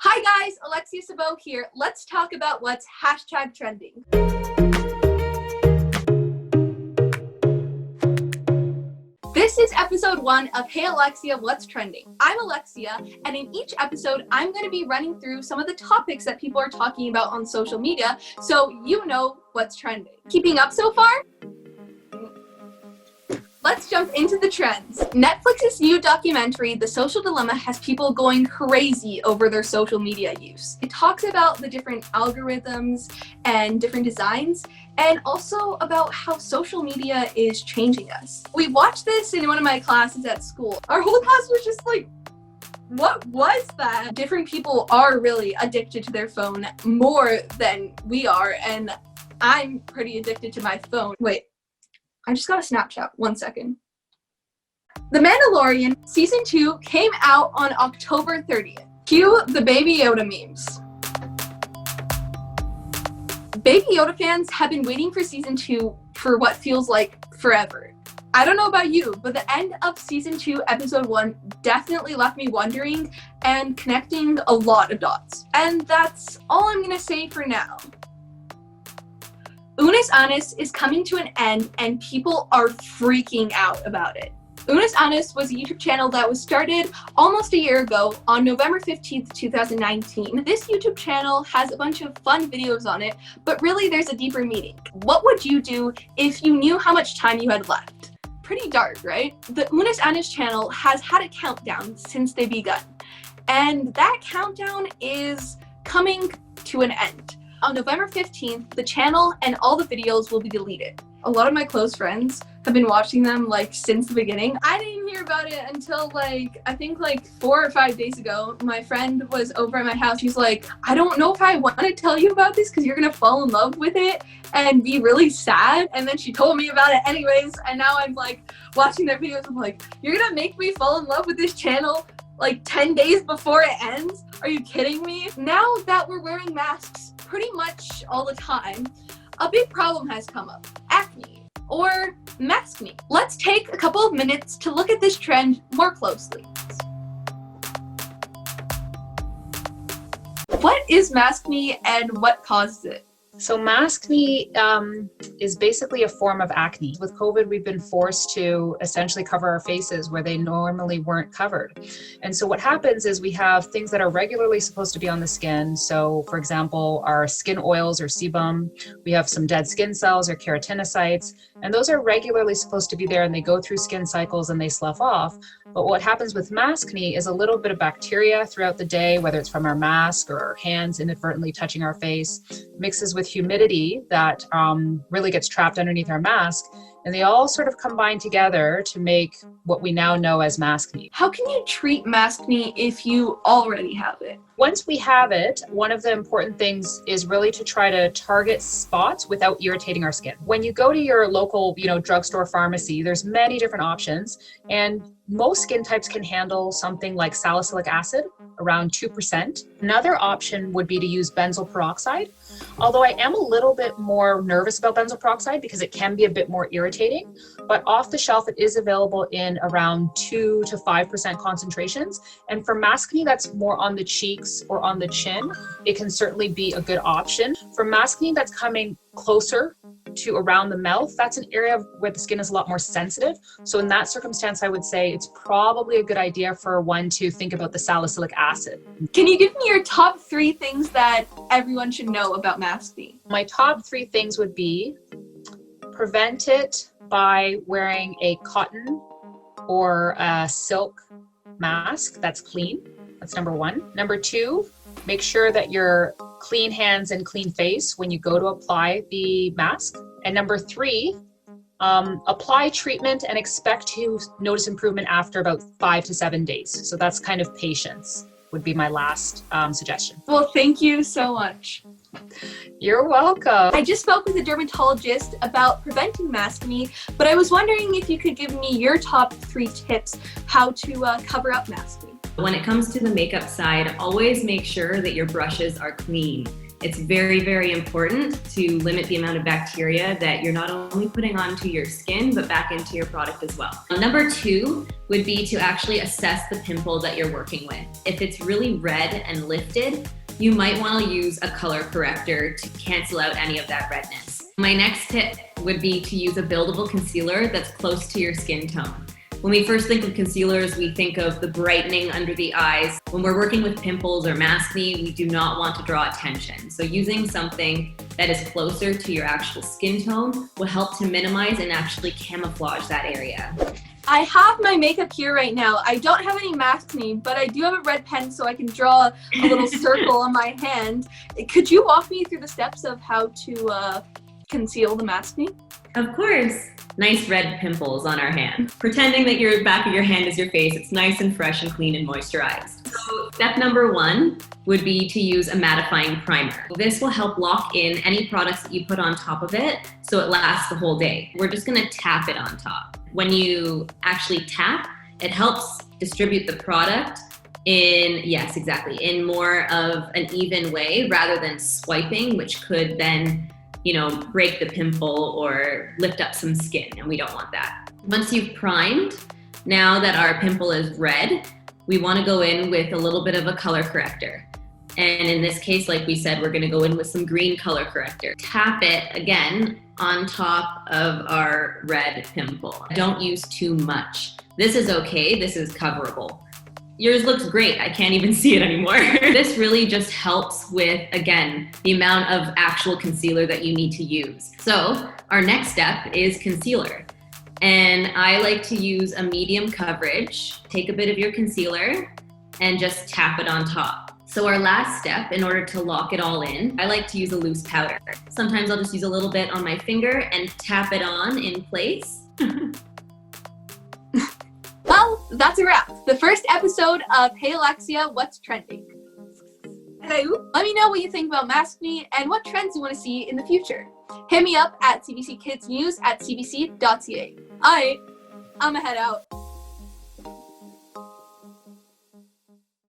Hi guys, Alexia Sabo here. Let's talk about what's #trending. This is episode 1 of Hey Alexia, What's Trending? I'm Alexia, and in each episode, I'm going to be running through some of the topics that people are talking about on social media, so you know what's trending. Keeping up so far? Let's jump into the trends. Netflix's new documentary, The Social Dilemma, has people going crazy over their social media use. It talks about the different algorithms and different designs, and also about how social media is changing us. We watched this in one of my classes at school. Our whole class was just like, what was that? Different people are really addicted to their phone more than we are, and I'm pretty addicted to my phone. Wait. I just got a Snapchat. 1 second. The Mandalorian Season 2 came out on October 30th. Cue the Baby Yoda memes. Baby Yoda fans have been waiting for Season 2 for what feels like forever. I don't know about you, but the end of Season 2, Episode 1 definitely left me wondering and connecting a lot of dots. And that's all I'm gonna say for now. Unus Annus is coming to an end and people are freaking out about it. Unus Annus was a YouTube channel that was started almost a year ago on November 15th, 2019. This YouTube channel has a bunch of fun videos on it, but really there's a deeper meaning. What would you do if you knew how much time you had left? Pretty dark, right? The Unus Annus channel has had a countdown since they begun, and that countdown is coming to an end. On November 15th, the channel and all the videos will be deleted. A lot of my close friends have been watching them since the beginning. I didn't hear about it until I think 4 or 5 days ago. My friend was over at my house. She's like, I don't know if I want to tell you about this because you're gonna fall in love with it and be really sad. And then she told me about it anyways, and now I'm watching their videos. I'm like, you're gonna make me fall in love with this channel 10 days before it ends? Are you kidding me? Now that we're wearing masks pretty much all the time, a big problem has come up: acne, or maskne. Let's take a couple of minutes to look at this trend more closely. What is maskne and what causes it? So maskne is basically a form of acne. With COVID, we've been forced to essentially cover our faces where they normally weren't covered. And so what happens is we have things that are regularly supposed to be on the skin. So for example, our skin oils or sebum, we have some dead skin cells or keratinocytes, and those are regularly supposed to be there, and they go through skin cycles and they slough off. But what happens with maskne is a little bit of bacteria throughout the day, whether it's from our mask or our hands inadvertently touching our face, mixes with humidity that really gets trapped underneath our mask, and they all sort of combine together to make what we now know as maskne. How can you treat maskne if you already have it? Once we have it, one of the important things is really to try to target spots without irritating our skin. When you go to your local, drugstore pharmacy, there's many different options, and most skin types can handle something like salicylic acid, around 2%. Another option would be to use benzoyl peroxide, although I am a little bit more nervous about benzoyl peroxide because it can be a bit more irritating, but off the shelf it is available in around 2 to 5% concentrations. And for maskne that's more on the cheeks or on the chin, it can certainly be a good option. For maskne that's coming closer to around the mouth, that's an area where the skin is a lot more sensitive. So in that circumstance, I would say it's probably a good idea for one to think about the salicylic acid. Can you give me your top 3 things that everyone should know about maskne? My top 3 things would be: prevent it by wearing a cotton or a silk mask that's clean. That's number 1. Number 2, make sure that you're clean hands and clean face when you go to apply the mask. And number 3, apply treatment and expect to notice improvement after about 5 to 7 days. So that's kind of patience would be my last suggestion. Well, thank you so much. You're welcome. I just spoke with a dermatologist about preventing maskne, but I was wondering if you could give me your top 3 tips how to cover up maskne. When it comes to the makeup side, always make sure that your brushes are clean. It's very, very important to limit the amount of bacteria that you're not only putting onto your skin, but back into your product as well. Number 2 would be to actually assess the pimple that you're working with. If it's really red and lifted, you might want to use a color corrector to cancel out any of that redness. My next tip would be to use a buildable concealer that's close to your skin tone. When we first think of concealers, we think of the brightening under the eyes. When we're working with pimples or maskne, we do not want to draw attention. So using something that is closer to your actual skin tone will help to minimize and actually camouflage that area. I have my makeup here right now. I don't have any maskne, but I do have a red pen so I can draw a little circle on my hand. Could you walk me through the steps of how to conceal the maskne? Of course. Nice red pimples on our hand. Pretending that your back of your hand is your face, it's nice and fresh and clean and moisturized. So step number 1 would be to use a mattifying primer. This will help lock in any products that you put on top of it so it lasts the whole day. We're just gonna tap it on top. When you actually tap, it helps distribute the product in more of an even way rather than swiping, which could then break the pimple or lift up some skin, and we don't want that. Once you've primed, now that our pimple is red, we want to go in with a little bit of a color corrector. And in this case, like we said, we're going to go in with some green color corrector. Tap it again on top of our red pimple. Don't use too much. This is okay, this is coverable. Yours looks great. I can't even see it anymore. This really just helps with, again, the amount of actual concealer that you need to use. So our next step is concealer. And I like to use a medium coverage. Take a bit of your concealer and just tap it on top. So our last step, in order to lock it all in, I like to use a loose powder. Sometimes I'll just use a little bit on my finger and tap it on in place. Well, that's a wrap. The first episode of Hey Alexia, What's Trending? Hello. Let me know what you think about maskne and what trends you want to see in the future. Hit me up at cbckidsnews@cbc.ca. Alright, I'ma head out.